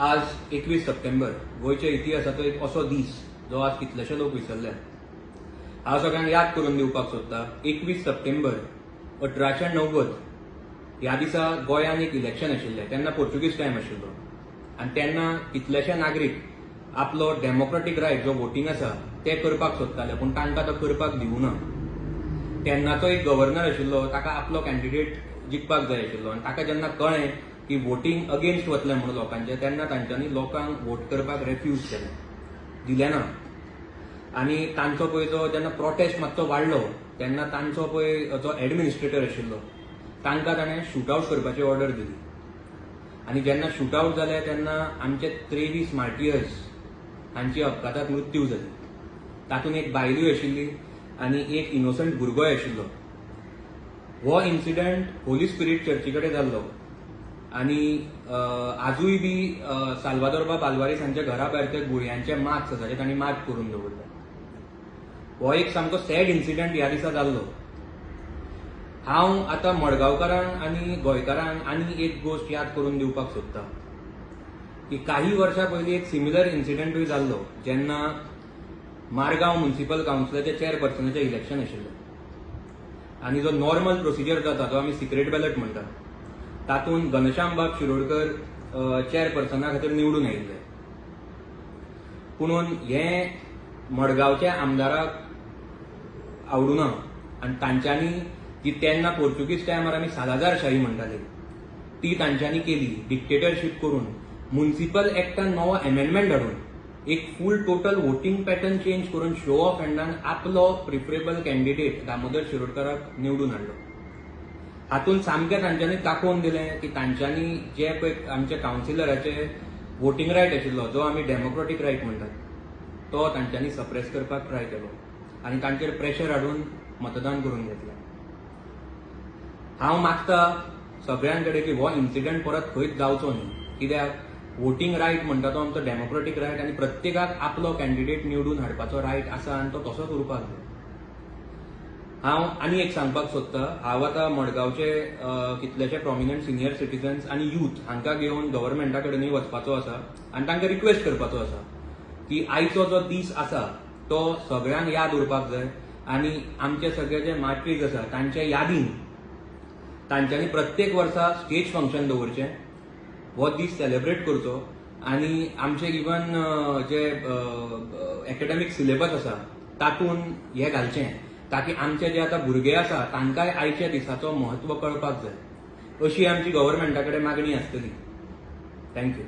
आज 21 सप्टेंबर गोयच्या इतिहासाचो एक असो दीस जो आज कितलेशे लोक विसरले. हांव सगळ्यांक याद करून दिवपाक सोदतां. 21 सप्टेंबर 1890 ह्या दिसा गोंयांत एक इलेक्शन आशिल्लें. तेन्ना पोर्चुगीज टायम आशिल्लो आनी तेन्ना कितलेशे नागरीक आपलो डेमोक्रेटीक रायट जो वोटींग आसा ते करपाक सोदताले, पूण तांकां तो करपाक दिवना. तेन्नाचो एक गव्हर्नर आशिल्लो, ताका आपलो कॅन्डिडेट जिखपाक जाय आशिल्लो आनी ताका जेन्ना कळ्ळें की वोटींग अगेन्स्ट वतलें म्हणून लोकांचें, तेन्ना तांच्यांनी लोकांक वोट करपाक रेफ्यूज केलें, दिलें ना. आनी तांचो पळय तो जेन्ना प्रोटेस्ट मातसो वाडलो तेन्ना तांचो पळय जो एडमिनिस्ट्रेटर आशिल्लो तांकां ताणें शूटआवट करपाची ऑर्डर दिली. आनी जेन्ना शूटआवट जालें तेन्ना आमचे 23 मार्टियर्स हांची अपघातांत मृत्यू जाली. तातूंत एक बायलूय आशिल्ली आनी एक इनोसंट भुरगोय आशिल्लो. हो इन्सिडंट होली स्पिरीट चर्ची कडेन जाल्लो आनी आजूय बी साल्वादोर बाब आल्वारीस हांच्या घरा भायर ते गुळयांचे मार्क्स आसा जे तांणी मार्क करून दवरले. हो एक सामको सॅड इन्सिडंट ह्या दिसा जाल्लो. हांव आतां मडगांवकारांक आनी गोंयकारांक आनी एक गोश्ट याद करून दिवपाक सोदतां की काही वर्सां पयलीं एक सिमिलर इन्सिडंटूय जाल्लो जेन्ना मारगांव म्युनिसिपल कावन्सिलाचे चेअरपर्सनाचें इलेक्शन आशिल्लें. आनी जो नॉर्मल प्रोसिजर जाता जो आमी सिक्रेट बॅलट म्हणटा तातूंत घनश्याम बाब शिरोडकर चेअरपर्सना खातीर निवडून आयिल्ले. पुणून हें मडगांवच्या आमदाराक आवडूना आनी तांच्यांनी जी तेन्ना पोर्चुगीज टायमार आमी सालाजारशाही म्हणटाले ती तांच्यांनी केली. डिक्टेटरशीप करून म्युनिसिपल एक्टान नवो अमेंडमेंट हाडून एक फूल टोटल वोटींग पॅटर्न चेंज करून शो ऑफ हँडान आपलो प्रिफरेबल कॅन्डिडेट दामोदर शिरोडकराक निवडून हाडलो. हातूंत सामकें तांच्यांनी दाखोवन दिलें की तांच्यांनी जे पळय आमच्या कावन्सिलराचे वोटींग रायट आशिल्लो जो आमी डेमोक्रेटीक रायट म्हणटात तो तांच्यांनी सप्रेस करपाक ट्राय केलो आनी तांचेर प्रेशर हाडून मतदान करून घेतलें. हांव मागतां सगळ्यां कडेन की हो इन्सिडंट परत खंयच जावचो न्ही, कित्याक वोटींग रायट म्हणटा तो आमचो डेमोक्रेटीक रायट आनी प्रत्येकाक आपलो कॅन्डिडेट निवडून हाडपाचो रायट आसा आनी तो तसोच उरपाक जाय. हांव आनी एक सांगपाक सोदतां. हांव आतां मडगांवचे कितलेशे प्रॉमिनंट सिनियर सिटीजन्स आनी यूथ हांकां घेवन गव्हर्मेंटा कडेनूय वचपाचो आसा आनी तांकां रिक्वेस्ट करपाचो आसा की आयचो जो दीस आसा तो सगळ्यांक याद उरपाक जाय आनी आमचे सगळे जे मार्टिर्स आसा तांचे यादीन तांच्यांनी प्रत्येक वर्सा स्टेज फंक्शन दवरचें, हो दीस सेलिब्रेट करचो आनी आमचे इवन जे एकेडॅमीक सिलेबस आसा तातूंत हें घालचें ताकी आमचे जे आतां भुरगे आसा तांकांय आयच्या दिसाचो म्हत्व कळपाक जाय. अशी आमची गव्हर्मेंटा कडेन मागणी आसतली. थँक्यू.